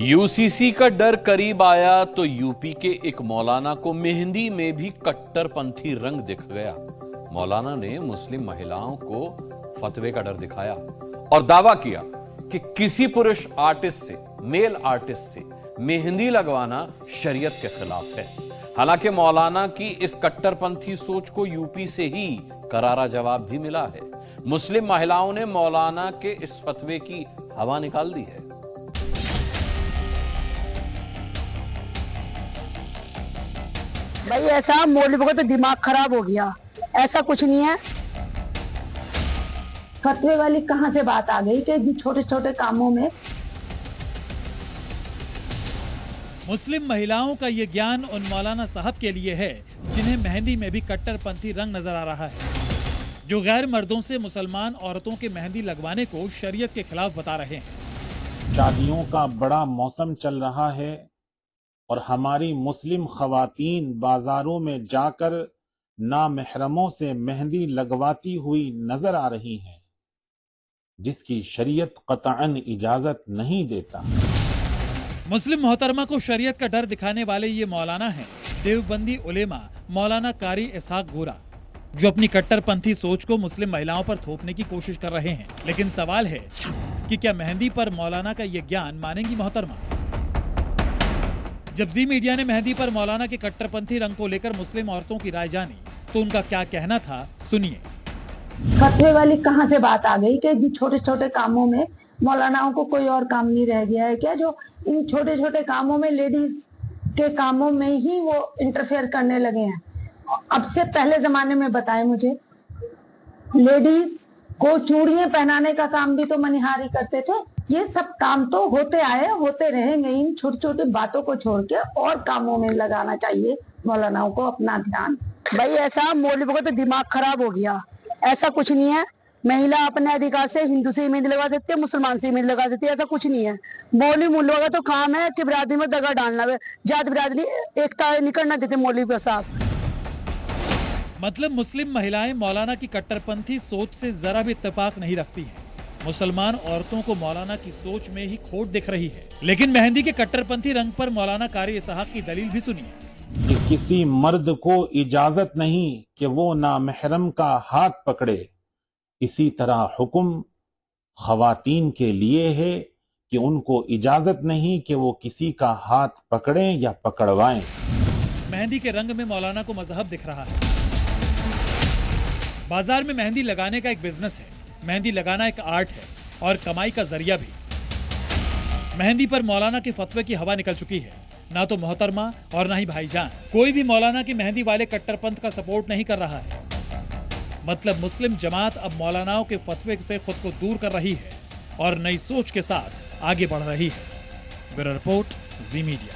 UCC का डर करीब आया तो यूपी के एक मौलाना को मेहंदी में भी कट्टरपंथी रंग दिख गया। मौलाना ने मुस्लिम महिलाओं को फतवे का डर दिखाया और दावा किया कि किसी पुरुष आर्टिस्ट से, मेल आर्टिस्ट से मेहंदी लगवाना शरीयत के खिलाफ है। हालांकि मौलाना की इस कट्टरपंथी सोच को यूपी से ही करारा जवाब भी मिला है। मुस्लिम महिलाओं ने मौलाना के इस फतवे की हवा निकाल दी है। भाई ऐसा मौलवी का तो दिमाग खराब हो गया, ऐसा कुछ नहीं है। फतवे वाली कहां से बात आ गई कि छोटे छोटे कामों में। मुस्लिम महिलाओं का ये ज्ञान उन मौलाना साहब के लिए है जिन्हें मेहंदी में भी कट्टरपंथी रंग नजर आ रहा है, जो गैर मर्दों से मुसलमान औरतों के मेहंदी लगवाने को शरीयत के खिलाफ बता रहे हैं। शादियों का बड़ा मौसम चल रहा है और हमारी मुस्लिम खवातीन बाजारों में जाकर नामहरमों से मेहंदी लगवाती हुई नजर आ रही हैं, जिसकी शरीयत कतअन इजाजत नहीं देता। मुस्लिम मोहतरमा को शरीयत का डर दिखाने वाले ये मौलाना हैं देवबंदी उलेमा मौलाना कारी इसहाक गोरा, जो अपनी कट्टरपंथी सोच को मुस्लिम महिलाओं पर थोपने की कोशिश कर रहे हैं। लेकिन सवाल है कि क्या मेहंदी पर मौलाना का ये ज्ञान मानेंगी मोहतरमा? जब जी मीडिया ने मेहंदी पर मौलाना के कट्टरपंथी रंग को लेकर मुस्लिम औरतों की राय जानी तो उनका क्या कहना था, सुनिए। फतवे वाली कहां से बात आ गई कि छोटे छोटे कामों में मौलानाओं को कोई और काम नहीं रह गया है क्या, जो इन छोटे छोटे कामों में लेडीज के कामों में ही वो इंटरफेयर करने लगे हैं। अब से पहले जमाने में बताएं मुझे, लेडीज को चूड़ियां पहनाने का काम भी तो मनिहारी करते थे। ये सब काम तो होते आए, होते रहेंगे। इन छोटी छोटी बातों को छोड़ के और कामों में लगाना चाहिए मौलानाओं को अपना ध्यान। भाई ऐसा मौलवी का तो दिमाग खराब हो गया, ऐसा कुछ नहीं है। महिला अपने अधिकार से हिंदू से मेहंदी लगा सकती है, मुसलमान से मेहंदी लगा सकती है, ऐसा कुछ नहीं है। मौलवी मुल्लों का तो काम है कि बिरादरी में दगा डालना, जात बिरादरी एकता नहीं करना देते मौलवी साहब। मतलब मुस्लिम महिलाएं मौलाना की कट्टरपंथी सोच से जरा भी इत्तेफाक नहीं रखती हैं। मुसलमान औरतों को मौलाना की सोच में ही खोट दिख रही है। लेकिन मेहंदी के कट्टरपंथी रंग पर मौलाना कारी इसहाक की दलील भी सुनिए। कि किसी मर्द को इजाजत नहीं कि वो नामहरम का हाथ पकड़े, इसी तरह हुक्म खवातीन के लिए है कि उनको इजाजत नहीं कि वो किसी का हाथ पकड़ें या पकड़वाएं। मेहंदी के रंग में मौलाना को मजहब दिख रहा है। बाजार में मेहंदी लगाने का एक बिजनेस है, मेहंदी लगाना एक आर्ट है और कमाई का जरिया भी। मेहंदी पर मौलाना के फतवे की हवा निकल चुकी है। ना तो मोहतरमा और ना ही भाईजान, कोई भी मौलाना की मेहंदी वाले कट्टरपंथ का सपोर्ट नहीं कर रहा है। मतलब मुस्लिम जमात अब मौलानाओं के फतवे से खुद को दूर कर रही है और नई सोच के साथ आगे बढ़ रही है। ब्यूरो रिपोर्ट, जी मीडिया।